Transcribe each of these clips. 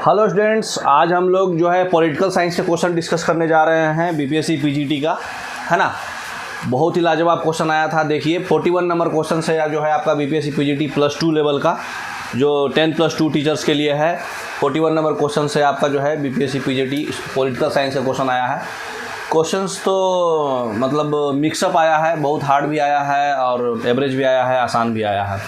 Hello students, आज हम लोग जो है पॉलिटिकल साइंस के क्वेश्चन डिस्कस करने जा रहे हैं बीपीएससी पीजीटी का, है ना। बहुत ही लाजवाब क्वेश्चन आया था। देखिए 41 नंबर क्वेश्चन से जो है आपका बीपीएससी पीजीटी +2 लेवल का जो 10+2 टीचर्स के लिए है, 41 नंबर क्वेश्चन से आपका जो है बीपीएससी पीजीटी पॉलिटिकल साइंस का क्वेश्चन आया है। क्वेश्चंस तो मतलब मिक्सअप आया है, बहुत हार्ड भी आया है और एवरेज भी आया है, आसान भी आया है।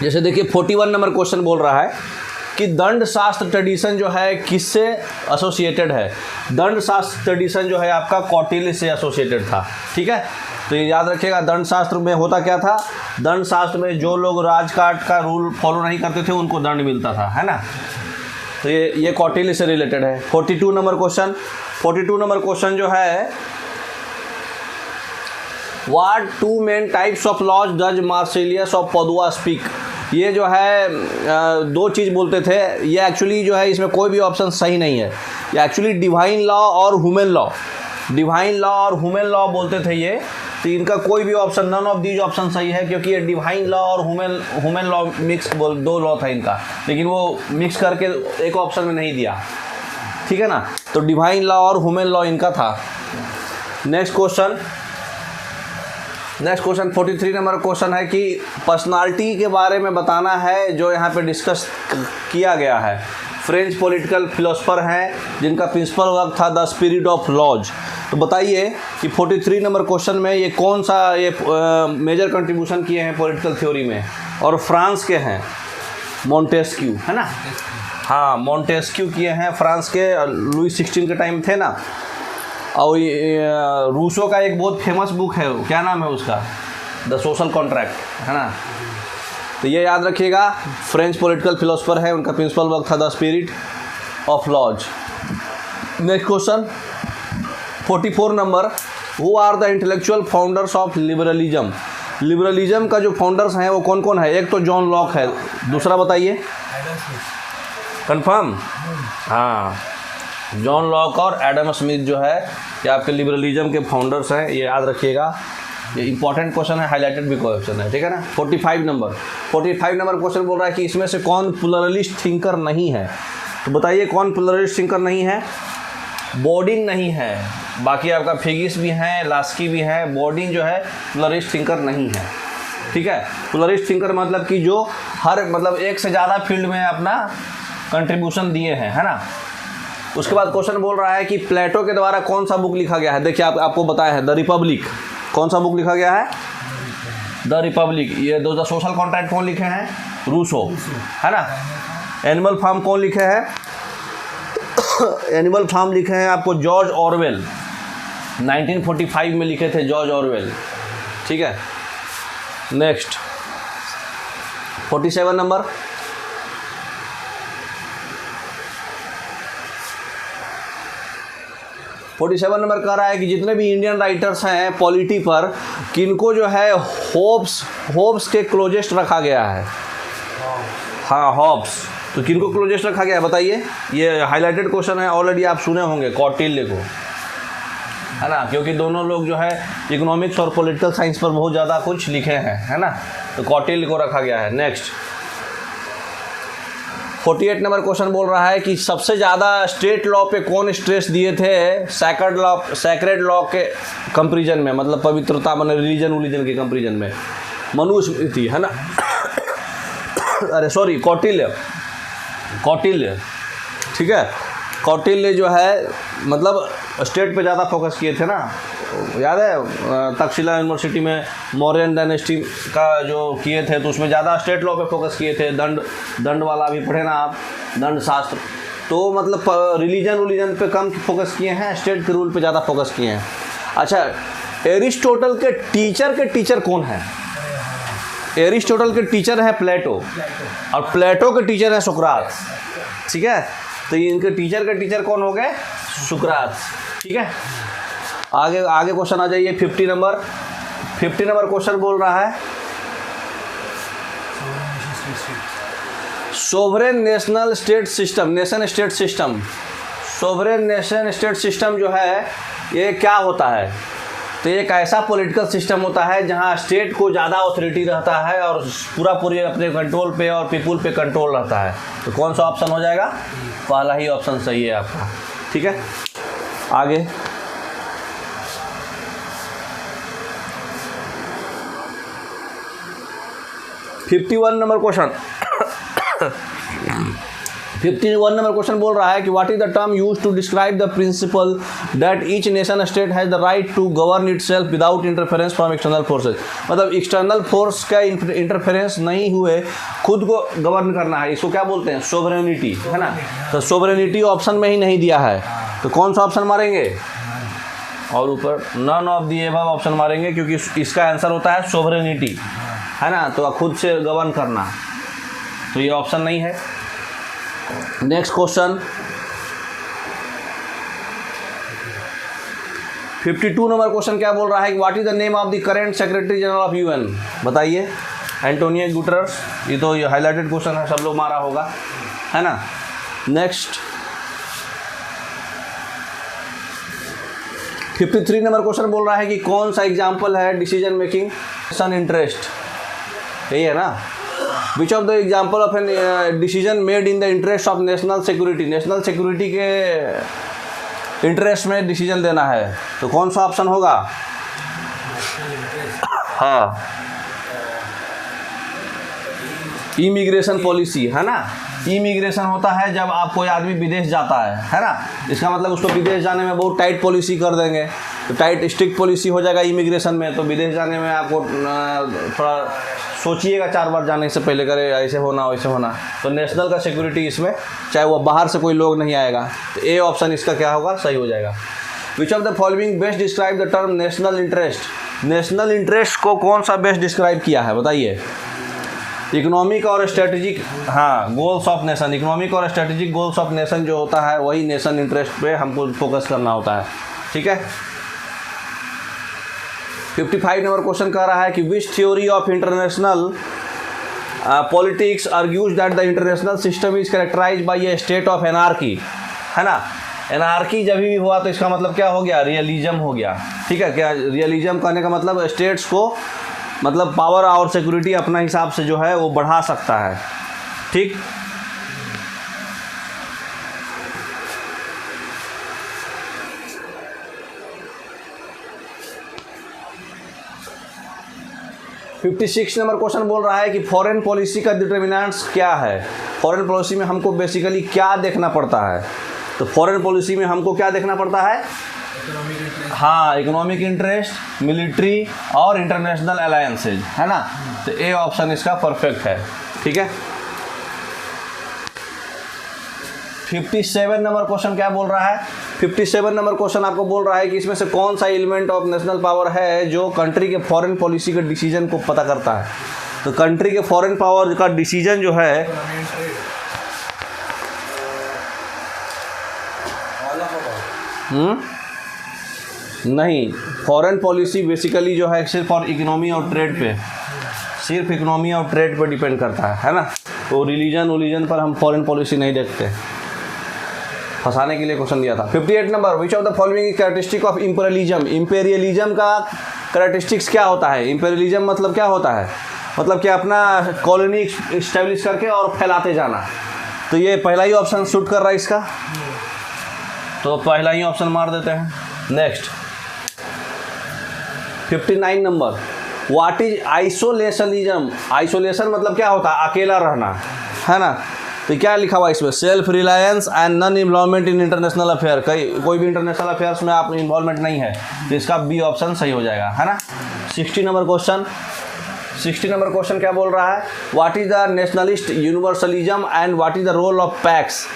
जैसे देखिए 41 नंबर क्वेश्चन बोल रहा है कि दंड शास्त्र ट्रेडिशन जो है किससे एसोसिएटेड है। दंड शास्त्र ट्रेडिशन जो है आपका कौटिल्य से एसोसिएटेड था, ठीक है। तो ये याद रखिएगा, दंड शास्त्र में होता क्या था, दंड शास्त्र में जो लोग राजकाट का रूल फॉलो नहीं करते थे उनको दंड मिलता था, है ना। तो ये कौटिल्य से रिलेटेड है। 42 नंबर क्वेश्चन, 42 नंबर क्वेश्चन जो है, what two main types of laws जज मार्सिलियस ऑफ पदुआ स्पीक। ये जो है दो चीज़ बोलते थे। ये एक्चुअली जो है इसमें कोई भी ऑप्शन सही नहीं है। ये एक्चुअली डिवाइन लॉ और ह्यूमन लॉ, डिवाइन लॉ और ह्यूमन लॉ बोलते थे ये। तो इनका कोई भी option, none of these option सही है, क्योंकि ये डिवाइन लॉ और ह्यूमन लॉ मिक्स दो लॉ था इनका, लेकिन वो मिक्स करके एक ऑप्शन में नहीं दिया, ठीक है ना। तो डिवाइन लॉ और ह्यूमन लॉ इनका था। नेक्स्ट क्वेश्चन 43 नंबर क्वेश्चन है कि पर्सनालिटी के बारे में बताना है जो यहाँ पे डिस्कस किया गया है। फ्रेंच पॉलिटिकल फिलोसफर हैं जिनका प्रिंसिपल वर्क था द स्पिरिट ऑफ लॉज। तो बताइए कि 43 नंबर क्वेश्चन में ये कौन सा ये मेजर कंट्रीब्यूशन किए हैं पॉलिटिकल थ्योरी में, और फ्रांस के हैं, मोंटेस्क्यू, है ना। हाँ, मोंटेस्क्यू किए हैं, फ्रांस के लुई 16 के टाइम थे ना। और रूसो का एक बहुत फेमस बुक है, क्या नाम है उसका, द सोशल कॉन्ट्रैक्ट, है ना। तो ये याद रखिएगा, फ्रेंच पॉलिटिकल फिलोसफर है, उनका प्रिंसिपल वर्क था the spirit of laws. Next question 44 number, who are the intellectual founders of liberalism. Liberalism का जो फाउंडर्स हैं वो कौन कौन है। एक तो जॉन लॉक है, दूसरा बताइए, कंफर्म। हाँ, जॉन लॉक और एडम स्मिथ जो है ये आपके लिबरलिज्म के फाउंडर्स हैं, ये याद रखिएगा। ये इंपॉर्टेंट क्वेश्चन है, हाईलाइटेड भी क्वेश्चन है, ठीक है ना। 45 नंबर क्वेश्चन बोल रहा है कि इसमें से कौन प्लुरलिस्ट थिंकर नहीं है। तो बताइए कौन प्लुरलिस्ट थिंकर नहीं है। बोर्डिंग नहीं है, बाकी आपका फिगिस भी हैं, लास्की भी हैं। बोर्डिंग जो है प्लुरलिस्ट थिंकर नहीं है, ठीक है। प्लुरलिस्ट थिंकर मतलब कि जो हर मतलब एक से ज़्यादा फील्ड में अपना कंट्रीब्यूशन दिए हैं, है ना। उसके बाद क्वेश्चन बोल रहा है कि प्लेटो के द्वारा कौन सा बुक लिखा गया है। देखिए आपको बताया है द रिपब्लिक। कौन सा बुक लिखा गया है, द रिपब्लिक। ये द सोशल कॉन्ट्रैक्ट कौन लिखे हैं, रूसो, है ना। एनिमल फार्म कौन लिखे हैं, एनिमल फार्म लिखे हैं आपको जॉर्ज ऑरवेल, 1945 में लिखे थे जॉर्ज ऑरवेल, ठीक है। नेक्स्ट 47 नंबर, कह रहा है कि जितने भी इंडियन राइटर्स हैं पॉलिटी पर, किनको जो है होब्स के क्लोजेस्ट रखा गया है। हाँ, होब्स। तो किनको क्लोजेस्ट रखा गया है बताइए। ये हाईलाइटेड क्वेश्चन है, ऑलरेडी आप सुने होंगे कौटिल्य को, है ना, क्योंकि दोनों लोग जो है इकोनॉमिक्स और पॉलिटिकल साइंस पर बहुत ज़्यादा कुछ लिखे हैं, है ना। तो कौटिल्य को रखा गया है। नेक्स्ट 48 नंबर क्वेश्चन बोल रहा है कि सबसे ज़्यादा स्टेट लॉ पे कौन स्ट्रेस दिए थे सैक्रेड लॉ के कंपेरिजन में, मतलब पवित्रता, मतलब रिलीजन के कंपेरिजन में। मनुस्मृति, है ना। अरे सॉरी, कौटिल्य, ठीक है। कौटिल्य जो है मतलब स्टेट पे ज़्यादा फोकस किए थे ना। याद है तक्षशिला यूनिवर्सिटी में मौर्यन डायनेस्टी का जो किए थे, तो उसमें ज़्यादा स्टेट लॉ पे फोकस किए थे। दंड वाला भी पढ़े ना आप, दंड शास्त्र। तो मतलब रिलीजन पे कम फोकस किए हैं, स्टेट के रूल पे ज़्यादा फोकस किए हैं। अच्छा, एरिस्टोटल के टीचर कौन है। एरिस्टोटल के टीचर है प्लेटो, और प्लेटो के टीचर है सुकरात, ठीक है। तो इनके टीचर के टीचर कौन हो गए, सुकरात, ठीक है। आगे क्वेश्चन आ जाइए 50 नंबर क्वेश्चन बोल रहा है सोवरेन नेशन स्टेट सिस्टम जो है ये क्या होता है। तो एक ऐसा पॉलिटिकल सिस्टम होता है जहाँ स्टेट को ज़्यादा ऑथोरिटी रहता है और पूरी अपने कंट्रोल पे और पीपुल पे कंट्रोल रहता है। तो कौन सा ऑप्शन हो जाएगा? पहला ही ऑप्शन सही है आपका। ठीक है, आगे 51 नंबर क्वेश्चन 51 नंबर क्वेश्चन बोल रहा है कि what is the term use to describe the principle that each nation state has the right to govern itself without interference from external forces. मतलब एक्सटर्नल फोर्स का इंटरफेरेंस नहीं हुए खुद को गवर्न करना है, इसको क्या बोलते हैं? सोवरेनिटी, है ना। तो सोवरेनिटी ऑप्शन में ही नहीं दिया है, तो कौन सा ऑप्शन मारेंगे? और ऊपर none of the above option मारेंगे, क्योंकि इसका आंसर होता है सोवरेनिटी, है ना। तो खुद से गवर्न करना, तो ये ऑप्शन नहीं है। नेक्स्ट क्वेश्चन 52 नंबर क्वेश्चन क्या बोल रहा है कि what is the name of the current secretary general of UN? बताइए। Antonio Guterres. ये तो ये हाईलाइटेड क्वेश्चन है, सब लोग मारा होगा, है ना। नेक्स्ट 53 नंबर क्वेश्चन बोल रहा है कि कौन सा एग्जाम्पल है डिसीजन मेकिंग सन इंटरेस्ट? यही है ना। Which of the example of an decision made in the interest of national security? National security के इंटरेस्ट में डिसीजन देना है, तो कौन सा ऑप्शन होगा? हाँ, इमिग्रेशन पॉलिसी, है ना। इमिग्रेशन होता है जब आप कोई आदमी विदेश जाता है ना। इसका मतलब उसको विदेश जाने में बहुत टाइट पॉलिसी कर देंगे, तो टाइट स्ट्रिक्ट पॉलिसी हो जाएगा इमिग्रेशन में। तो विदेश जाने में आपको थोड़ा सोचिएगा 4 बार जाने से पहले, करे ऐसे होना वैसे होना। तो नेशनल का सिक्योरिटी इसमें, चाहे वो बाहर से कोई लोग नहीं आएगा, तो ए ऑप्शन इसका क्या होगा? सही हो जाएगा। विच of the following best describe the term national interest? National interest को कौन सा बेस्ट डिस्क्राइब किया है, बताइए। इकोनॉमिक और स्ट्रेटेजिक, हाँ, गोल्स ऑफ नेशन। इकोनॉमिक और स्ट्रेटेजिक गोल्स ऑफ नेशन जो होता है वही नेशन इंटरेस्ट पे हमको फोकस करना होता है। ठीक है। 55 नंबर क्वेश्चन कह रहा है कि which theory of international politics argues that the international system is characterized by a state of anarchy, है ना। एनार्की जब भी हुआ तो इसका मतलब क्या हो गया? रियलिज्म हो गया। ठीक है। क्या रियलिज्म कहने का मतलब? स्टेट्स को मतलब पावर और सिक्योरिटी अपना हिसाब से जो है वो बढ़ा सकता है। ठीक। फिफ्टी 56 नंबर क्वेश्चन बोल रहा है कि फॉरेन पॉलिसी का डिटर्मिनेंट्स क्या है? फॉरेन पॉलिसी में हमको बेसिकली क्या देखना पड़ता है? तो फॉरेन पॉलिसी में हमको क्या देखना पड़ता है? हाँ, इकोनॉमिक इंटरेस्ट, मिलिट्री और इंटरनेशनल अलायंसेज, है ना। तो ए ऑप्शन इसका परफेक्ट है। ठीक है। 57 नंबर क्वेश्चन क्या बोल रहा है? 57 नंबर क्वेश्चन आपको बोल रहा है कि इसमें से कौन सा एलिमेंट ऑफ नेशनल पावर है जो कंट्री के फॉरेन पॉलिसी के डिसीजन को पता करता है? तो कंट्री के फॉरेन पावर का डिसीजन जो है, नहीं, फॉरेन पॉलिसी बेसिकली जो है सिर्फ और इकोनॉमी और ट्रेड पे, सिर्फ इकोनॉमी और ट्रेड पे डिपेंड करता है ना। तो रिलीजन पर हम फॉरेन पॉलिसी नहीं देखते। फंसाने के लिए क्वेश्चन दिया था। 58 number, which of the following characteristic of imperialism? Imperialism का कैरेक्टरिस्टिक्स क्या होता है? इंपेरियलिज्म मतलब क्या होता है? मतलब कि अपना कॉलोनी इस्टेब्लिश करके और फैलाते जाना। तो ये पहला ही ऑप्शन सूट कर रहा है इसका, तो पहला ही ऑप्शन मार देते हैं। Next 59 number, what is isolationism? Isolation मतलब क्या होता है? अकेला रहना, है ना। तो क्या लिखा हुआ इसमें? Self reliance and non involvement in international affair. कोई भी इंटरनेशनल अफेयर्स में आप इन्वॉल्वमेंट नहीं है, तो इसका बी ऑप्शन सही हो जाएगा, है ना। 60 नंबर क्वेश्चन, 60 नंबर क्वेश्चन क्या बोल रहा है? What is the nationalist universalism and what is the role of pax?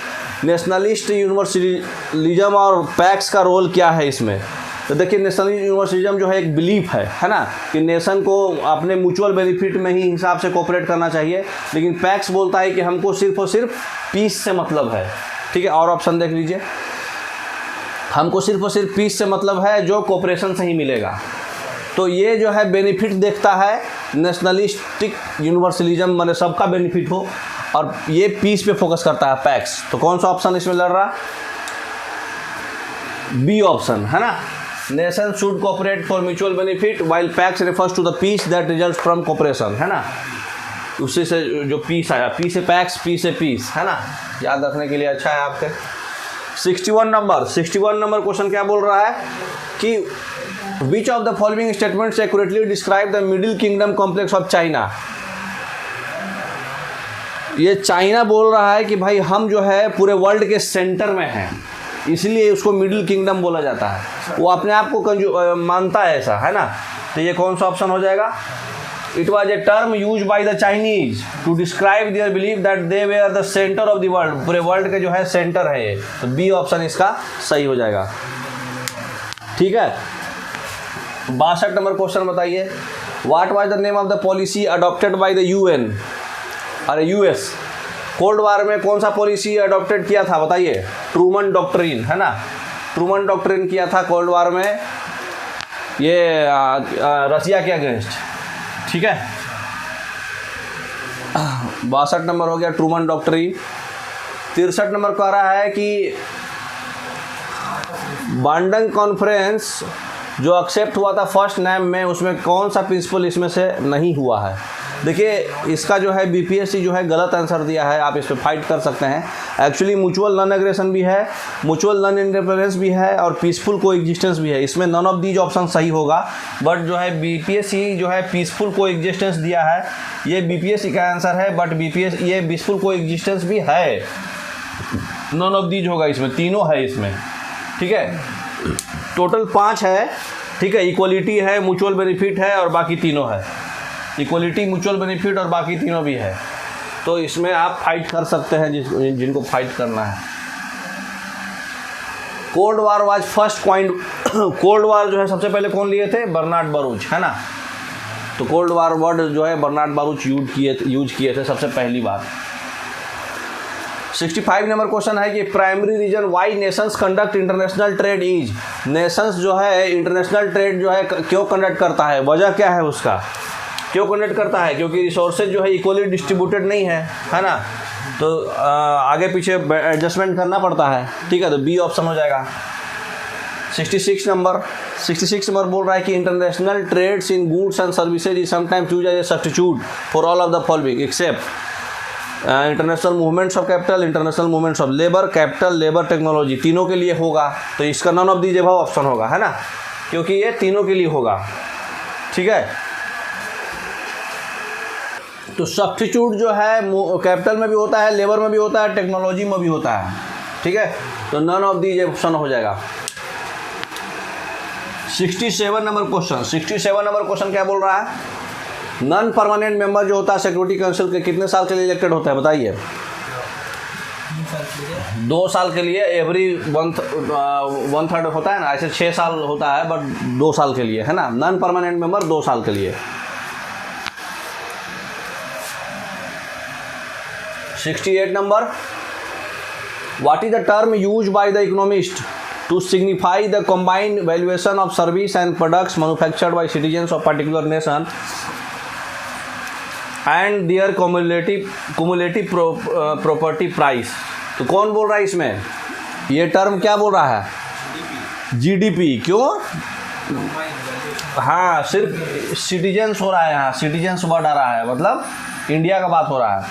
Nationalist universalism और पैक्स का रोल क्या है इसमें? तो देखिए, नेशनल यूनिवर्सलिज्म जो है एक बिलीफ है ना, कि नेशन को अपने म्यूचुअल बेनिफिट में ही हिसाब से कोऑपरेट करना चाहिए। लेकिन पैक्स बोलता है कि हमको सिर्फ और सिर्फ पीस से मतलब है। ठीक है। और ऑप्शन देख लीजिए, हमको सिर्फ और सिर्फ पीस से मतलब है जो कोऑपरेशन से ही मिलेगा। तो ये जो है बेनिफिट देखता है नेशनलिस्टिक यूनिवर्सलिज्म, माने सबका बेनिफिट हो, और ये पीस पे फोकस करता है पैक्स। तो कौन सा ऑप्शन इसमें लड़ रहा? बी ऑप्शन, है ना। Nation should cooperate for mutual benefit while pax refers to the peace that result from cooperation, है ना। उसी से जो पीस आया, पी से पैक्स, पी से पीस, है ना, याद रखने के लिए अच्छा है आपके। 61 नंबर क्वेश्चन क्या बोल रहा है कि विच of the following statements accurately describe the middle kingdom complex of China. ये चाइना बोल रहा है कि भाई हम जो है पूरे वर्ल्ड के सेंटर में हैं, इसलिए उसको मिडिल किंगडम बोला जाता है। वो अपने आप को मानता है ऐसा, है ना। तो ये कौन सा ऑप्शन हो जाएगा? It was a term use by the Chinese to describe their believe that they were the centre of the world, पूरे वर्ल्ड के जो है सेंटर है ये। तो बी ऑप्शन इसका सही हो जाएगा, ठीक है। 62 नंबर क्वेश्चन बताइए, what was the name of the policy adopted by the UN, अरे यूएस, कोल्ड वार में कौन सा पॉलिसी अडॉप्टेड किया था बताइए? ट्रूमन डॉक्ट्रिन, है ना। ट्रूमन डॉक्ट्रिन किया था कोल्ड वार में ये रसिया के अगेंस्ट, ठीक है। 62 नंबर हो गया ट्रूमन डॉक्ट्रिन। 63 नंबर कह रहा है कि बांडंग कॉन्फ्रेंस जो एक्सेप्ट हुआ था फर्स्ट नाम में, उसमें कौन सा प्रिंसिपल इसमें से नहीं हुआ है? देखिए इसका जो है बीपीएससी जो है गलत आंसर दिया है, आप इस पर फाइट कर सकते हैं। एक्चुअली म्यूचुअल नॉन एग्रेशन भी है, म्यूचुअल नॉन इंटरफेरेंस भी है और पीसफुल को एग्जिस्टेंस भी है। इसमें नॉन ऑफ दीज ऑप्शन सही होगा, बट जो है बीपीएससी जो है पीसफुल को एग्जिस्टेंस दिया है, ये बीपीएससी का आंसर है, बट ये पीसफुल को एग्जिस्टेंस भी है। नॉन ऑफ दीज होगा, इसमें तीनों है इसमें, ठीक है। टोटल 5 है, ठीक है। इक्वलिटी है, म्यूचुअल बेनिफिट है और बाकी तीनों है। इक्वलिटी, म्यूचुअल बेनिफिट और बाकी तीनों भी है। तो इसमें आप फाइट कर सकते हैं जिनको फाइट करना है। Cold war was first point, cold war जो है सबसे पहले कौन लिए थे? बर्नार्ड बरूच, है ना। तो कोल्ड वार वर्ड जो है बर्नार्ड बरूच यूज किए थे सबसे पहली बार। 65 नंबर क्वेश्चन है कि primary reason why nations conduct international trade is. Nations जो है इंटरनेशनल ट्रेड जो है क्यों कंडक्ट करता है, वजह क्या है उसका, क्यों कंडक्ट करता है? क्योंकि रिसोर्सेज जो है इक्वली डिस्ट्रीब्यूटेड नहीं है ना। तो आगे पीछे एडजस्टमेंट करना पड़ता है, ठीक है। तो बी ऑप्शन हो जाएगा। 66 नंबर बोल रहा है कि international trades in goods and services is sometimes used as a substitute for all of the following except international movements of capital, international movements of labour, capital, labour, technology, तीनों के लिए होगा। तो इसका none of these above option होगा, है ना, क्योंकि ये तीनों के लिए होगा, ठीक है। तो सब्स्टिट्यूट जो है कैपिटल में भी होता है, लेबर में भी होता है, टेक्नोलॉजी में भी होता है, ठीक है। तो नॉन ऑफ दीज ऑप्शन हो जाएगा। 67 नंबर क्वेश्चन क्या बोल रहा है? नॉन परमानेंट मेंबर जो होता है सिक्योरिटी काउंसिल के कितने साल के लिए इलेक्टेड होता है बताइए? 2 साल के लिए, एवरी 1/3 होता है ना, ऐसे 6 साल होता है, बट 2 साल के लिए, है ना। नॉन परमानेंट मेंबर 2 साल के लिए। 68 number, what is the term used by the economist to signify the combined valuation of service and products manufactured by citizens of particular nation and their cumulative property price। तो कौन बोल रहा है इसमें? ये टर्म क्या बोल रहा है? जीडीपी। क्यों? हाँ, सिर्फ सिटीजन्स हो रहा है यहाँ, सिटीजन्स वर्ड आ रहा है, मतलब इंडिया का बात हो रहा है।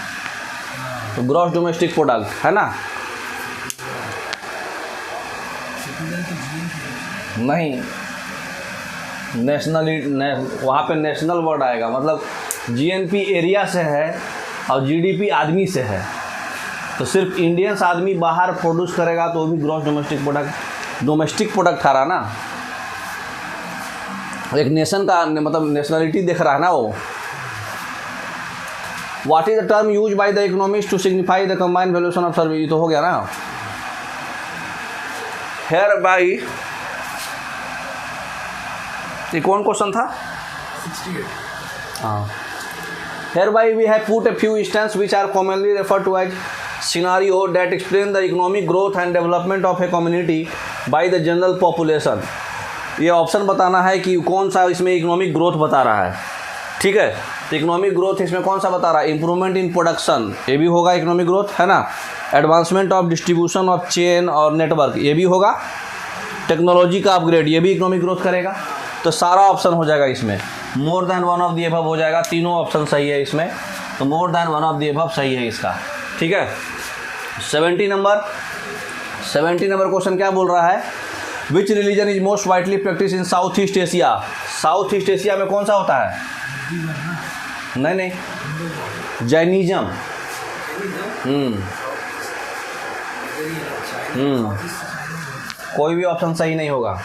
तो ग्रॉस डोमेस्टिक प्रोडक्ट, है ना। नहीं, वहाँ पे नेशनल वर्ड आएगा, मतलब जीएनपी एरिया से है और जीडीपी आदमी से है। तो सिर्फ इंडियंस आदमी बाहर प्रोड्यूस करेगा तो वो भी ग्रॉस डोमेस्टिक प्रोडक्ट आ रहा ना। एक नेशन का मतलब नेशनलिटी देख रहा है ना वो। What is the term use by the economist to signify the combined valuation of service, ये तो हो गया ना। हेयर बाई, ये कौन क्वेश्चन था? 68। हाँ। Hereby we have put a few instances which are commonly referred to as scenario that explain the economic growth and development of a community by the general population। ये option बताना है कि कौन सा इसमें इकोनॉमिक ग्रोथ बता रहा है, ठीक है। तो इकोनॉमिक ग्रोथ इसमें कौन सा बता रहा है? इम्प्रूवमेंट इन प्रोडक्शन, ये भी होगा इकोनॉमिक ग्रोथ, है ना। Advancement of distribution of chain और नेटवर्क, ये भी होगा। टेक्नोलॉजी का अपग्रेड, ये भी इकोनॉमिक ग्रोथ करेगा। तो सारा ऑप्शन हो जाएगा इसमें, मोर than one of the above हो जाएगा, तीनों ऑप्शन सही है इसमें, तो मोर than one of the above सही है इसका। ठीक है। 70 नंबर क्वेश्चन क्या बोल रहा है, विच religion is most widely practice in south east Asia. South east Asia में कौन सा होता है? नहीं, जैनिज्म। कोई भी ऑप्शन सही नहीं होगा।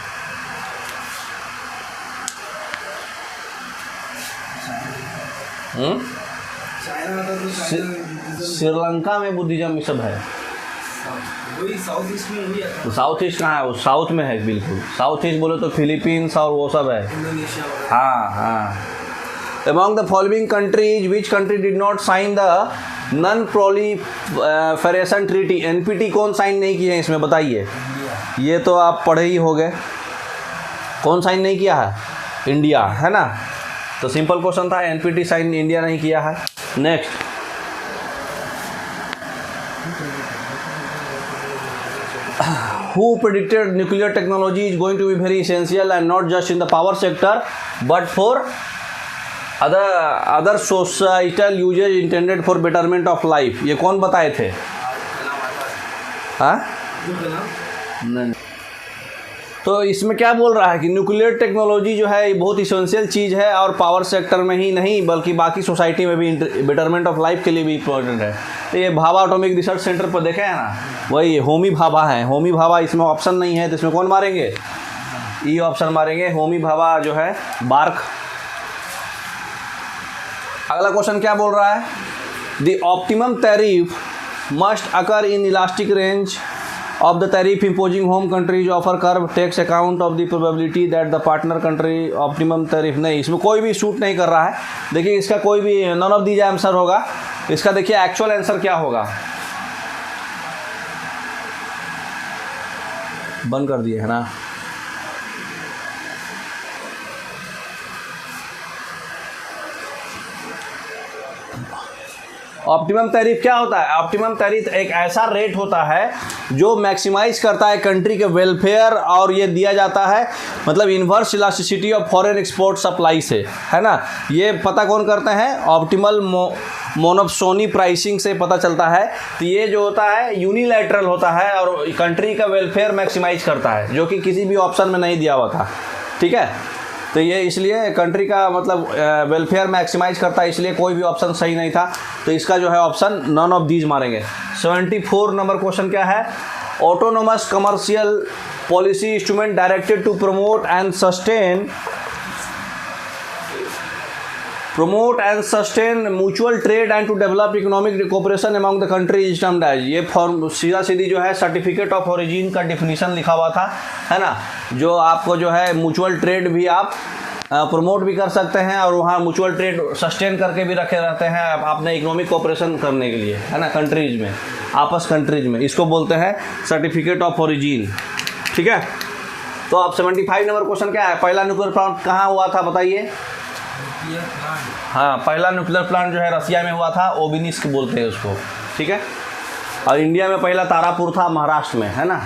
श्रीलंका में बुद्धिज्म ये सब है। साउथ ईस्ट कहाँ है? वो साउथ में है बिल्कुल। साउथ ईस्ट बोले तो फिलीपींस और वो सब है। हाँ। Among the following countries, which country did not sign the Non-Proliferation Treaty? NPT कौन साइन नहीं किए हैं इसमें बताइए? ये तो आप पढ़े ही हो गए। कौन साइन नहीं किया है? इंडिया, है ना। तो सिंपल क्वेश्चन था, NPT साइन इंडिया नहीं किया है। Next, who predicted nuclear technology is going to be very essential and not just in the power sector but for other societal usage intended for betterment of life? ये कौन बताए थे? हाँ, नहीं। तो इसमें क्या बोल रहा है कि न्यूक्लियर टेक्नोलॉजी जो है ये बहुत इसेंशियल चीज़ है और पावर सेक्टर में ही नहीं बल्कि बाकी सोसाइटी में भी बेटरमेंट ऑफ लाइफ के लिए भी इम्पोर्टेंट है। तो ये भाभा एटॉमिक रिसर्च सेंटर पर देखे हैं ना, वही होमी भाभा है। होमी भाभा इसमें ऑप्शन नहीं है तो इसमें कौन मारेंगे? ई ऑप्शन मारेंगे। होमी भाभा जो है बार्क। अगला क्वेश्चन क्या बोल रहा है, the optimum tariff must occur in elastic range of the tariff imposing home countries offer curve takes account of the probability that the partner country optimum tariff। नहीं, इसमें कोई भी सूट नहीं कर रहा है। देखिए इसका कोई भी नन ऑफ दीज आंसर होगा। इसका देखिए एक्चुअल आंसर क्या होगा, बंद कर दिए है ना। ऑप्टिमम टैरिफ क्या होता है? ऑप्टिमम टैरिफ एक ऐसा रेट होता है जो मैक्सिमाइज करता है कंट्री के वेलफेयर, और ये दिया जाता है मतलब inverse elasticity of foreign export supply से, है ना। ये पता कौन करते हैं? ऑप्टिमल मोनोप्सोनी प्राइसिंग से पता चलता है। तो ये जो होता है यूनिलैटरल होता है और कंट्री का वेलफेयर मैक्सिमाइज करता है, जो कि किसी भी ऑप्शन में नहीं दिया हुआ था। ठीक है, तो ये इसलिए कंट्री का मतलब वेलफेयर मैक्सिमाइज करता है, इसलिए कोई भी ऑप्शन सही नहीं था। तो इसका जो है ऑप्शन नॉन ऑफ दीज मारेंगे। 74 नंबर क्वेश्चन क्या है, autonomous commercial policy instrument directed to promote and sustain mutual trade and to develop economic cooperation among the countries termed as. ये फॉर्म सीधा सीधी जो है सर्टिफिकेट ऑफ ओरिजिन का definition लिखा हुआ था, है ना, जो आपको जो है म्यूचुअल ट्रेड भी आप प्रमोट भी कर सकते हैं और वहाँ म्यूचुअल ट्रेड सस्टेन करके भी रखे रहते हैं आपने इकोनॉमिक कोऑपरेशन करने के लिए, है ना, कंट्रीज में, आपस कंट्रीज में। इसको बोलते हैं सर्टिफिकेट ऑफ ओरिजिन। ठीक है, तो अब 75 नंबर क्वेश्चन क्या है, पहला न्यूक्लियर प्लांट कहाँ हुआ था बताइए? हाँ, पहला न्यूक्लियर प्लांट जो है रसिया में हुआ था, ओबिनिस्क बोलते हैं उसको। ठीक है, और इंडिया में पहला तारापुर था, महाराष्ट्र में, है ना।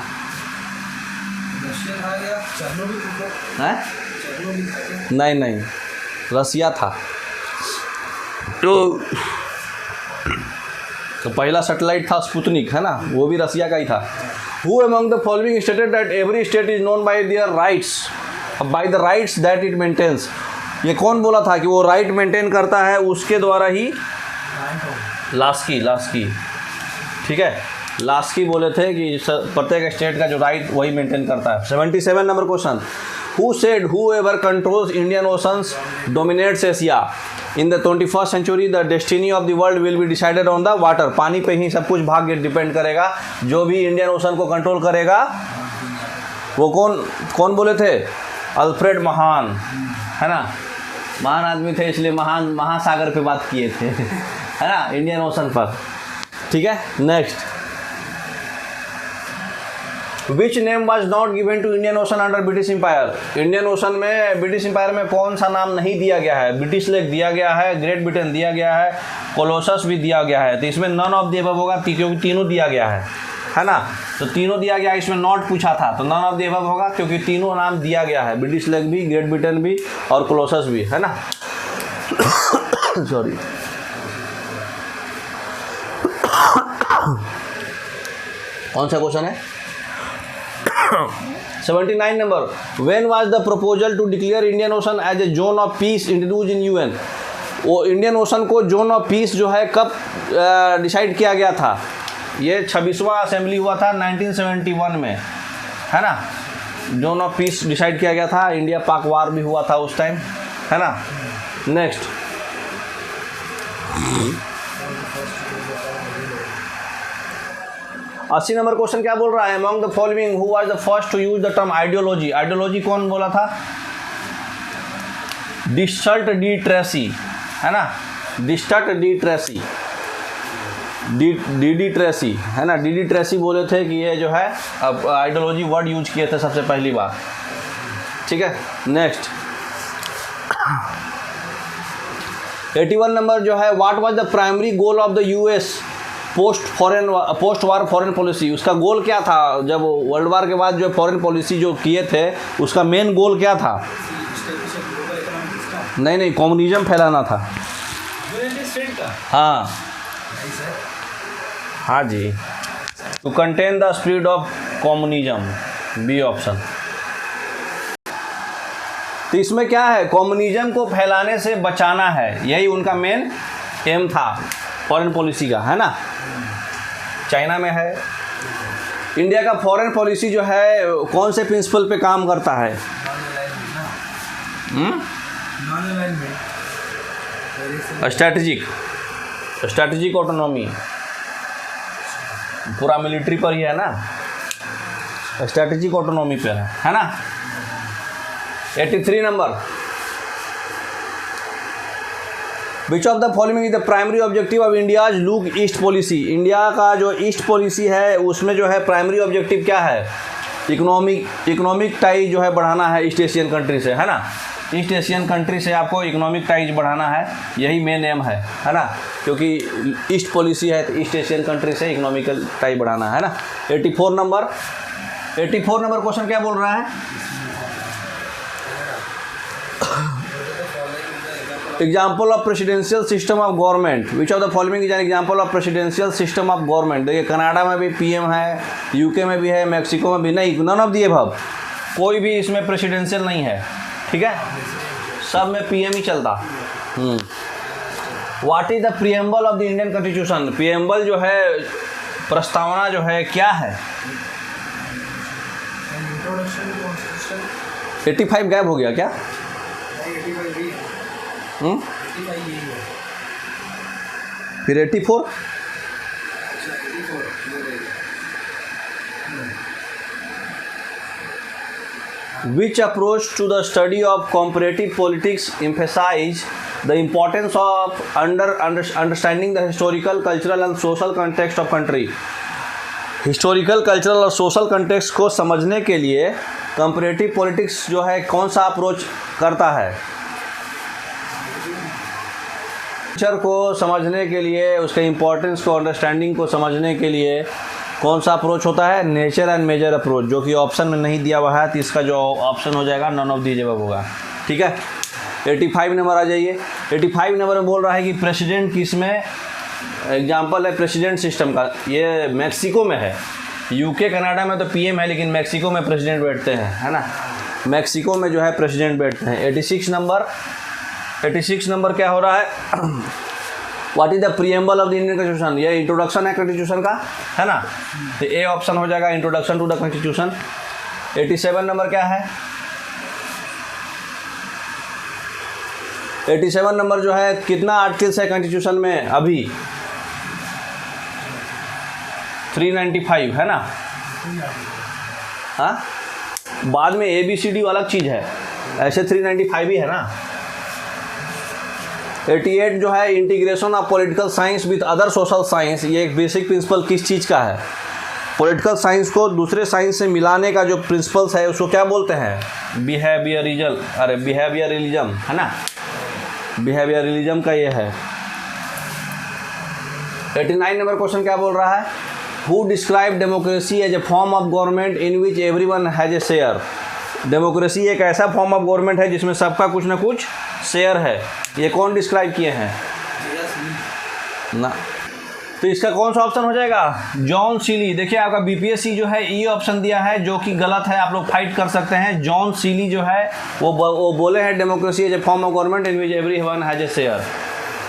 नहीं, रसिया था। तो पहला सैटेलाइट था स्पुतनिक, है ना, वो भी रसिया का ही था। Who among the following stated that every state is known by their rights, by the rights that it maintains? ये कौन बोला था कि वो राइट मेंटेन करता है उसके द्वारा ही? लास्की। ठीक है, लास्की बोले थे कि प्रत्येक स्टेट का जो राइट वही मेंटेन करता है। 77 number question, Who said whoever controls Indian oceans dominates Asia? In the 21st century, the destiny of the world will be decided on the water. पानी पे ही सब कुछ भाग्य डिपेंड करेगा। जो भी इंडियन ओशन को कंट्रोल करेगा वो कौन बोले थे? अल्फ्रेड महान, है ना, महान आदमी थे इसलिए महासागर पे बात किए थे, है ना, इंडियन ओशन पर। ठीक है, next, which name was not given to Indian ocean under British empire? Indian ocean में ब्रिटिश एम्पायर में कौन सा नाम नहीं दिया गया है? ब्रिटिश लेक दिया गया है, ग्रेट ब्रिटेन दिया गया है, कोलोसस भी दिया गया है। तो इसमें नन ऑफ द अबव होगा क्योंकि तीनों दिया गया है। है ना। तो तीनों दिया गया, इसमें नॉट पूछा था तो नन ऑफ द अबव होगा, क्योंकि तीनों नाम दिया गया है, ब्रिटिश लेग भी, ग्रेट ब्रिटेन भी और कोलोसस भी, है ना। सॉरी। कौन सा क्वेश्चन है? 79 number, when was the proposal to declare Indian ocean as a zone of peace introduce in UN? वो इंडियन ओशन को जोन ऑफ पीस जो है कब डिसाइड किया गया था? ये 26वां असेंबली हुआ था 1971 में, है ना। जोन ऑफ पीस डिसाइड किया गया था, इंडिया पाक वार भी हुआ था उस टाइम, है ना। नेक्स्ट, 80 नंबर क्वेश्चन क्या बोल रहा है? Among the following who was the first to use the term ideology? Ideology कौन बोला था? डिस्टर्ट डी ट्रेसी, है ना। Destutt de Tracy, de Tracy, है ना। डी ट्रेसी बोले थे कि ये जो है अब आइडियोलॉजी वर्ड यूज किए थे सबसे पहली बार, ठीक है। नेक्स्ट, 81 नंबर जो है, what was the primary goal of the US post war foreign policy? उसका गोल क्या था जब वर्ल्ड वार के बाद जो फॉरेन पॉलिसी जो किए थे, उसका मेन गोल क्या था? नहीं, कम्युनिज्म फैलाना था। हाँ जी, to contain the spread of communism, B option. तो इसमें क्या है? कम्युनिज्म को फैलाने से बचाना है, यही उनका मेन एम था फॉरेन पॉलिसी का, है ना। चाइना में है। इंडिया का फॉरेन पॉलिसी जो है कौन से प्रिंसिपल पे काम करता है? स्ट्रैटेजिक ऑटोनॉमी, पूरा मिलिट्री पर ही है ना, स्ट्रैटेजिक ऑटोनॉमी पे है ना। 83 number, which of the following is the primary objective of India's look east policy? India का जो ईस्ट पॉलिसी है उसमें जो है प्राइमरी ऑब्जेक्टिव क्या है? इकोनॉमिक टाई जो है बढ़ाना है ईस्ट एशियन कंट्री से, है ना। ईस्ट एशियन कंट्री से आपको इकोनॉमिक टाइज बढ़ाना है, यही मेन एम है ना। क्योंकि ईस्ट पॉलिसी है तो ईस्ट एशियन कंट्री से इकोनॉमिकल टाई बढ़ाना है ना। 84 नंबर क्वेश्चन क्या बोल रहा है? Example of presidential system of government, which of the following is an example of presidential system of government? देखिए, कनाडा में भी पीएम है, यूके में भी है, मैक्सिको में भी नहीं, नन ऑफ द अबव, कोई भी इसमें प्रेसिडेंशियल नहीं है, ठीक है। सब में पीएम ही चलता। What is the preamble of the Indian constitution? Preamble जो है, प्रस्तावना जो है, क्या है? 85 गायब हो गया क्या? फिर 84? Which approach to the study of comparative politics emphasize the importance of understanding the historical, cultural and social context of country? Historical, cultural और सोशल कंटेक्स्ट को समझने के लिए कंपैरेटिव पॉलिटिक्स जो है कौन सा अप्रोच करता है? कल्चर को समझने के लिए, उसके इम्पोर्टेंस को, अंडरस्टैंडिंग को समझने के लिए कौन सा अप्रोच होता है? नेचर एंड मेजर अप्रोच, जो कि ऑप्शन में नहीं दिया हुआ है, तो इसका जो ऑप्शन हो जाएगा नन ऑफ द अबव होगा, ठीक है। 85 नंबर आ जाइए। 85 नंबर में बोल रहा है कि प्रेसिडेंट किसमें एग्जाम्पल है प्रेसिडेंट सिस्टम का? ये मैक्सिको में है। यूके कनाडा में तो पीएम है, लेकिन मैक्सिको में प्रेसिडेंट बैठते हैं, है ना। मैक्सिको में जो है प्रेसिडेंट बैठते हैं। 86 नंबर क्या हो रहा है? What is the preamble of the Indian constitution? ये इंट्रोडक्शन है कॉन्स्टिट्यूशन का, है ना। तो ए ऑप्शन हो जाएगा, introduction to the constitution. 87 number क्या है? 87 नंबर जो है, कितना आर्टिकल्स है कॉन्स्टिट्यूशन में अभी? 395, है ना। हाँ, बाद में ABCD अलग चीज़ है, ऐसे 395 ही है ना। 88 जो है, integration of political science with other social science. ये एक बेसिक प्रिंसिपल किस चीज़ का है? पॉलिटिकल साइंस को दूसरे साइंस से मिलाने का जो प्रिंसिपल्स है उसको क्या बोलते हैं? बिहेवियरलिज्म, है ना। बिहेवियरलिज्म का ये है। 89 नंबर क्वेश्चन क्या बोल रहा है? Who describe democracy as a form of government in which everyone has a share. Democracy एक ऐसा फॉर्म ऑफ गवर्नमेंट है जिसमें सबका कुछ ना कुछ शेयर है। ये कौन डिस्क्राइब किए हैं ना? तो इसका कौन सा ऑप्शन हो जाएगा? जॉन सीली। देखिए आपका बीपीएससी जो है ई ऑप्शन दिया है जो कि गलत है, आप लोग फाइट कर सकते हैं। जॉन सीली जो है वो बोले हैं democracy as a form of government in which everyone has a share.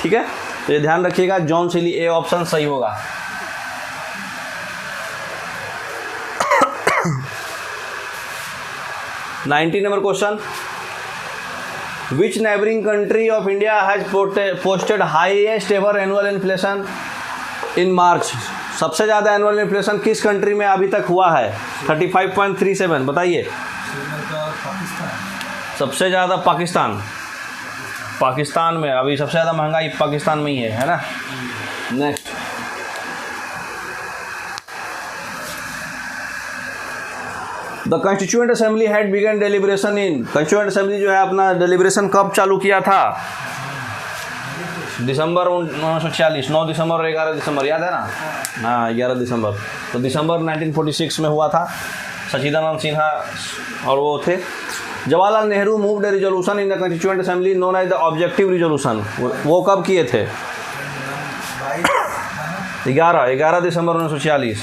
ठीक है, तो ये ध्यान रखिएगा, जॉन सीली ए ऑप्शन सही होगा। Ninety number question, which neighbouring country of India has posted highest ever annual inflation in March. सबसे ज़्यादा एनुअल इन्फ्लेशन किस कंट्री में अभी तक हुआ है? 35.37। बताइए। सबसे ज़्यादा पाकिस्तान में अभी सबसे ज़्यादा महंगाई पाकिस्तान में ही है ना। Next, the constituent assembly had begun deliberation in. Constituent assembly जो है अपना डेलिब्रेशन कब चालू किया था? दिसंबर 1946, 9 दिसंबर और 11 दिसंबर, याद है ना? हाँ, 11 दिसंबर। तो दिसंबर 1946 में हुआ था। सचिदानंद सिन्हा और वो थे। Jawaharlal Nehru moved a resolution in the constituent assembly known as the objective resolution. वो कब किए थे? 11 दिसंबर 1946।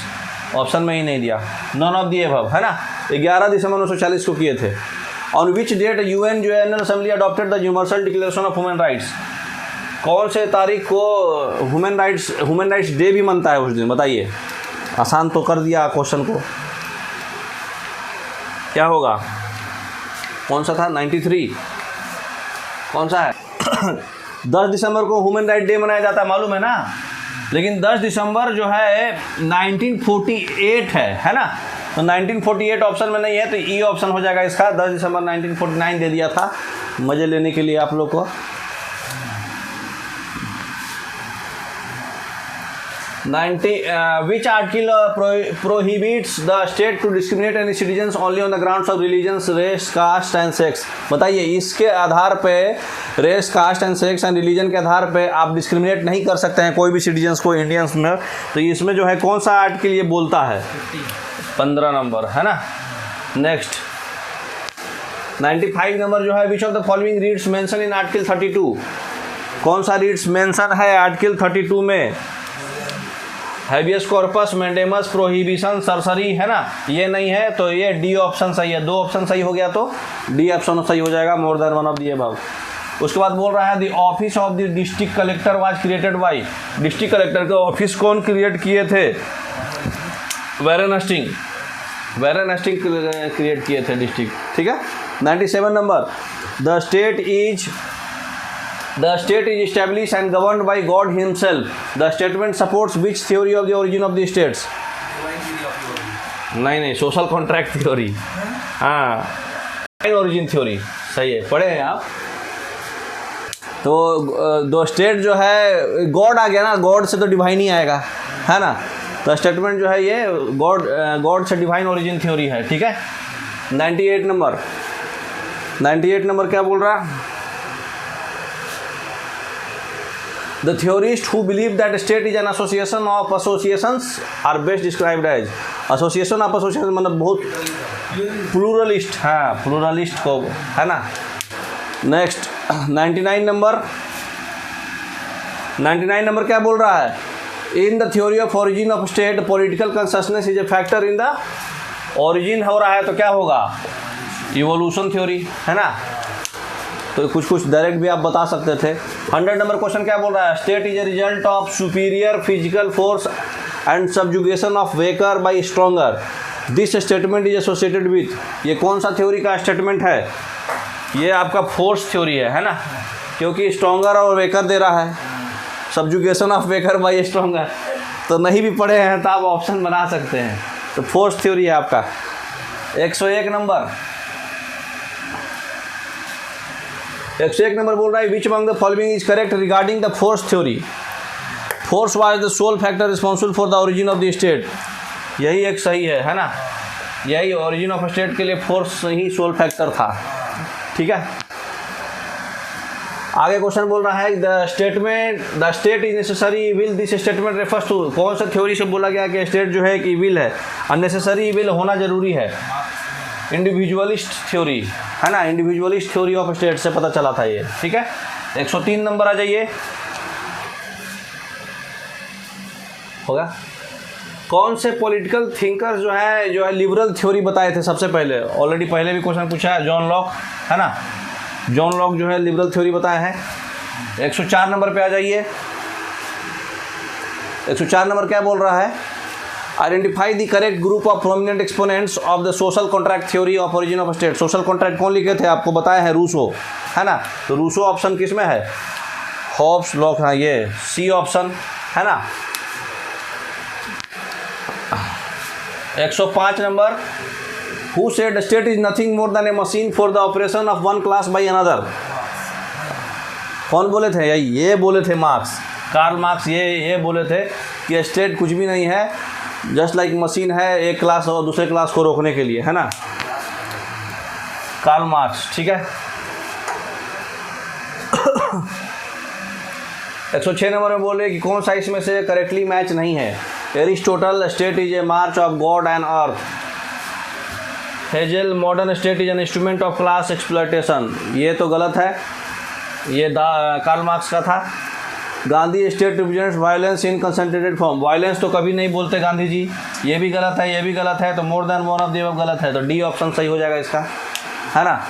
ऑप्शन में ही नहीं दिया, नॉन ऑफ दी अबव, है ना। 11 दिसंबर 1940 को किए थे। On which date UN general assembly adopted the universal declaration of human rights. कौन से तारीख को ह्यूमन राइट्स डे भी मनता है उस दिन? बताइए। आसान तो कर दिया क्वेश्चन को। क्या होगा? कौन सा था? 93। कौन सा है? 10 दिसंबर को ह्यूमन राइट डे मनाया जाता है, मालूम है ना। लेकिन 10 दिसंबर जो है 1948 है ना। तो 1948 ऑप्शन में नहीं है, तो ई ऑप्शन हो जाएगा इसका। 10 दिसंबर 1949 दे दिया था मज़े लेने के लिए आप लोग को। Which article prohibits the state to discriminate any citizens only on the grounds of religion, race, caste and sex। बताइए, इसके आधार पे race, caste and sex and religion के आधार पे आप डिस्क्रिमिनेट नहीं कर सकते हैं कोई भी सिटीजन्स को इंडियंस में। तो इसमें जो है कौन सा आर्टिकल ये बोलता है? 15 नंबर, है ना। नेक्स्ट, 95 नंबर जो है, विच of the following reads mention in article 32। कौन सा रीड्स मेंशन है आर्टिकल 32 में? हैबियस कॉर्पस, मैंडेमस, प्रोहिबिशन, सरसरी, है ना। ये नहीं है तो ये डी ऑप्शन सही है। 2 ऑप्शन सही हो गया तो डी ऑप्शन सही हो जाएगा, मोर than one of the above. उसके बाद बोल रहा है the office of the district collector was created by. District collector के ऑफिस कौन क्रिएट किए थे? वैरेन हेस्टिंग क्रिएट किए थे डिस्ट्रिक्ट। ठीक है। 97 number, the state is established and governed by God himself. The statement supports which theory of the origin of the states? नहीं, social contract theory. हाँ, ओरिजिन थ्योरी सही है, पढ़े हैं आप। तो दो स्टेट जो है, गॉड आ गया ना, गॉड से तो डिवाइन ही आएगा, है ना। तो स्टेटमेंट जो है ये गॉड से डिवाइन ओरिजिन थ्योरी है। ठीक है। 98 नंबर क्या बोल रहा? The theorists who believe that state is an association of associations are best described as। association of associations मतलब बहुत प्लूरलिस्ट, हाँ प्लूरलिस्ट को, है ना। नेक्स्ट 99 नंबर क्या बोल रहा है? In the theory of origin of state political consistence is a factor in the origin हो रहा है तो क्या होगा? इवोल्यूशन थ्योरी, है ना। तो कुछ डायरेक्ट भी आप बता सकते थे। 100 नंबर क्वेश्चन क्या बोल रहा है? State is a result of superior physical force and subjugation of weaker by stronger. This statement is associated with. ये कौन सा थ्योरी का स्टेटमेंट है? ये आपका फोर्स थ्योरी है ना, क्योंकि स्ट्रॉन्गर और वेकर दे रहा है, subjugation of weaker by stronger. तो नहीं भी पढ़े हैं तो आप ऑप्शन बना सकते हैं। तो फोर्स थ्योरी है आपका। 101 नंबर बोल रहा है, which among the following is correct regarding the force theory. Force was the sole factor responsible for the origin of the state. यही एक सही है ना। यही ओरिजिन ऑफ स्टेट के लिए फोर्स ही सोल फैक्टर था। ठीक है। आगे क्वेश्चन बोल रहा है the state is necessary will, this statement refers to, कौन सा थ्योरी से बोला गया कि स्टेट जो है कि विल है, अननेसेसरी विल होना जरूरी है, इंडिविजुअलिस्ट थ्योरी है ना, इंडिविजुअलिस्ट थ्योरी ऑफ स्टेट से पता चला था ये, ठीक है। 103 नंबर आ जाइए, होगा कौन से पॉलिटिकल थिंकर्स जो है लिबरल थ्योरी बताए थे सबसे पहले, ऑलरेडी पहले भी क्वेश्चन पूछा है, जॉन लॉक है ना, जॉन लॉक जो है लिबरल थ्योरी बताया है। 104 नंबर पे आ जाइए, 104 नंबर क्या बोल रहा है, identify the correct group of prominent exponents of the social contract theory of origin of state. Social contract कौन लिखे थे आपको बताया है, रूसो है ना, तो रूसो ऑप्शन किस में है, हॉब्स, लॉक, हाँ ये सी ऑप्शन है ना। 105 number, who said state is nothing more than A machine for the operation of one class by another, कौन बोले थे, ये बोले थे मार्क्स, कार्ल मार्क्स ये बोले थे कि स्टेट कुछ भी नहीं है, जस्ट लाइक मशीन है एक क्लास और दूसरे क्लास को रोकने के लिए, है ना, कार्ल मार्क्स, ठीक है। 106 नंबर में बोले कि कौन सा इसमें से करेक्टली मैच नहीं है, Aristotle state is A March of God and earth, hazel modern state is an instrument of class exploitation, ये तो गलत है, ये कार्ल मार्क्स का था। Gandhi state represents violence in concentrated form, violence तो कभी नहीं बोलते गांधी जी, ये भी गलत है, ये भी गलत है, तो मोर देन वन ऑफ द गलत है, तो डी ऑप्शन सही हो जाएगा इसका, है ना।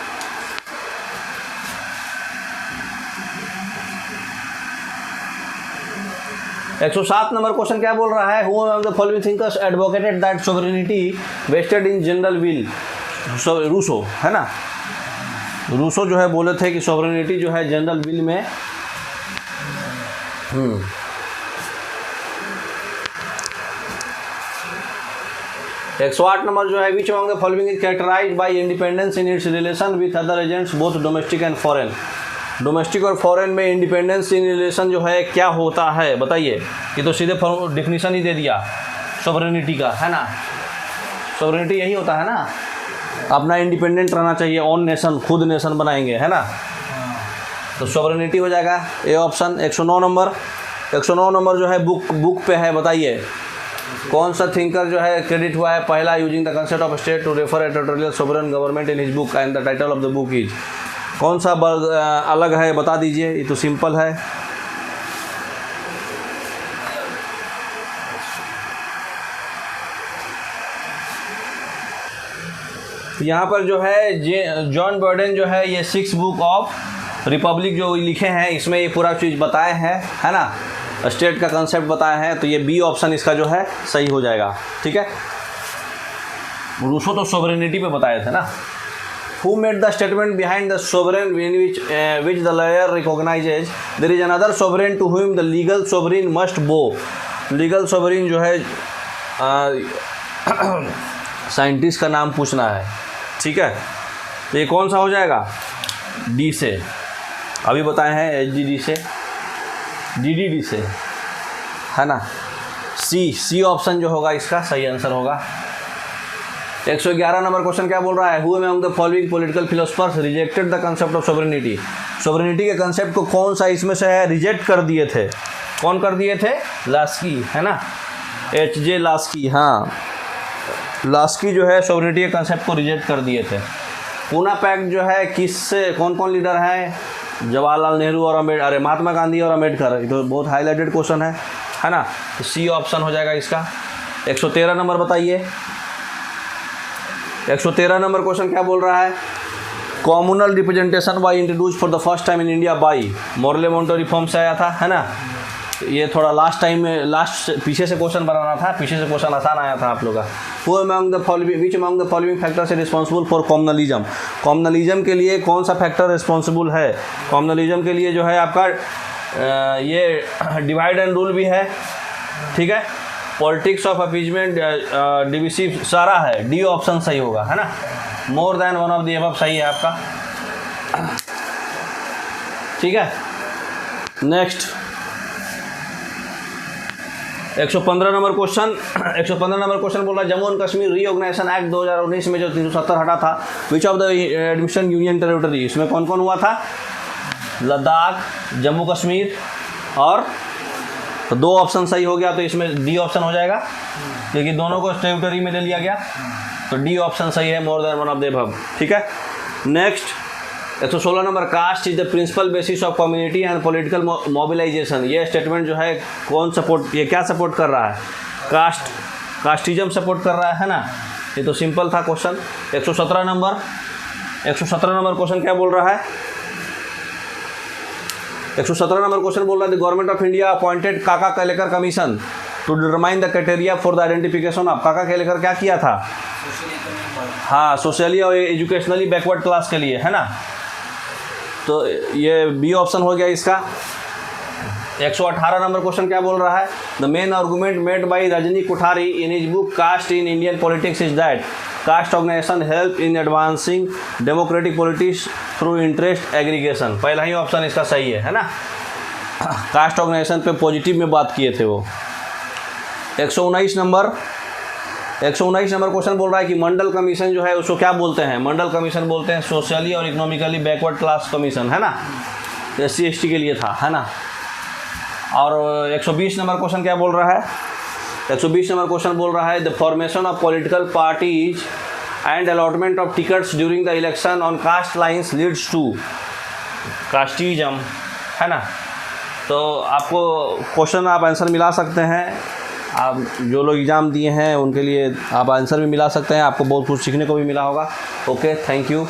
एक 107 नंबर क्वेश्चन क्या बोल रहा है, who of the following thinkers advocated that sovereignty vested in general will, Rousseau है ना, रूसो जो है बोले थे कि सोवरेनिटी जो है जनरल विल में 108 नंबर जो है, which among the following is characterized by independence in its relation with other agents both domestic and foreign, domestic और फॉरेन में इंडिपेंडेंस इन रिलेशन जो है क्या होता है बताइए, ये तो सीधे डिफिनीशन ही दे दिया सोवरेनिटी का, है ना, सोवरेनिटी यही होता है ना, अपना इंडिपेंडेंट रहना चाहिए, ऑन नेशन, खुद नेशन बनाएंगे, है ना, तो सोवरेनिटी हो जाएगा ए ऑप्शन। 109 नंबर जो है बुक पे है, बताइए कौन सा थिंकर जो है क्रेडिट हुआ है, पहला using the concept of state to refer a territorial sovereign government in his book and the title of the book is, कौन सा अलग है बता दीजिए, ये तो सिंपल है, यहाँ पर जो है जॉन बर्डन जो है ये 6 बुक ऑफ रिपब्लिक जो लिखे हैं, इसमें ये पूरा चीज़ बताए हैं, है ना, स्टेट का कंसेप्ट बताया है, तो ये बी ऑप्शन इसका जो है सही हो जाएगा, ठीक है। रूसो तो सोवरेनिटी पे बताए थे ना। Who made the statement behind the sovereign in which the lawyer recognizes there is another sovereign to whom the legal sovereign must bow, legal sovereign जो है साइंटिस्ट का नाम पूछना है, ठीक है, तो ये कौन सा हो जाएगा, डी से, अभी बताए हैं HGD से, DDD से, है ना, सी ऑप्शन जो होगा इसका सही आंसर होगा। 111 नंबर क्वेश्चन क्या बोल रहा है, who among the following political philosophers rejected the concept of sovereignty, sovereignty के कंसेप्ट को कौन सा इसमें से है रिजेक्ट कर दिए थे, कौन कर दिए थे, लास्की, है ना, HJ लास्की, हाँ लास्की जो है सोवरेनिटी के कंसेप्ट को रिजेक्ट कर दिए थे। पूना पैक्ट जो है किससे, कौन कौन लीडर हैं, जवाहरलाल नेहरू और महात्मा गांधी और अम्बेडकर, ये तो बहुत हाईलाइटेड क्वेश्चन है ना, तो सी ऑप्शन हो जाएगा इसका। 113 नंबर बताइए, 113 नंबर क्वेश्चन क्या बोल रहा है, communal representation was introduce for the first time in India by, Morley Monte reform से आया था, है ना, ये थोड़ा लास्ट टाइम में पीछे से क्वेश्चन बनाना था, पीछे से क्वेश्चन आसान आया था आप लोग का। Who among the following which among the following factors is responsible for communalism, communalism के लिए कौन सा फैक्टर रिस्पॉन्सिबल है, कॉम्युनलिज्म के लिए जो है आपका ये डिवाइड एंड रूल भी है, ठीक है, पॉलिटिक्स ऑफ अपीजमेंट, डिविसिव सारा है, डी ऑप्शन सही होगा, है ना, more than one of the above सही है आपका, ठीक है। Next 115 number question, 115 number question बोल रहा है Jammu and Kashmir reorganisation act 2019 में जो 370 हटा था, which of the admission union territory, इसमें कौन कौन हुआ था, लद्दाख, जम्मू कश्मीर और तो 2 ऑप्शन सही हो गया, तो इसमें डी ऑप्शन हो जाएगा क्योंकि दोनों को टेरिटरी में ले लिया गया, तो डी ऑप्शन सही है, more than one of the above. ठीक है, next 116 number, caste is the principal basis of community and political mobilisation. ये स्टेटमेंट जो है कौन सपोर्ट, ये क्या सपोर्ट कर रहा है? कास्टिज्म सपोर्ट कर रहा है ना, ये तो सिंपल था क्वेश्चन। 117 नंबर क्वेश्चन क्या बोल रहा है? 117 नंबर क्वेश्चन बोल रहा है the government of India appointed Kaka Kalelkar commission to determine the criteria for the identification of. Kaka Kalelkar क्या किया था? हाँ, सोशली और एजुकेशनली बैकवर्ड क्लास के लिए, है ना, तो ये बी ऑप्शन हो गया इसका। 118 नंबर क्वेश्चन क्या बोल रहा है? The main argument made by Rajni Kothari in his book caste in Indian politics is that caste organisation help in advancing democratic politics through interest aggregation. पहला ही ऑप्शन इसका सही है ना, कास्ट ऑर्गेनाइजेशन पे पॉजिटिव में बात किए थे वो। 119 नंबर क्वेश्चन बोल रहा है कि मंडल कमीशन जो है उसको क्या बोलते हैं? मंडल कमीशन बोलते हैं सोशली और इकोनॉमिकली बैकवर्ड क्लास कमीशन, है ना, SC/ST के लिए था, है ना। और 120 नंबर क्वेश्चन क्या बोल रहा है? 120 नंबर क्वेश्चन बोल रहा है the formation of political parties and allotment of tickets during the election on caste lines leads to casteism, है ना। तो आपको क्वेश्चन आप आंसर मिला सकते हैं, आप जो लोग एग्ज़ाम दिए हैं उनके लिए आप आंसर भी मिला सकते हैं, आपको बहुत कुछ सीखने को भी मिला होगा। Okay, thank you.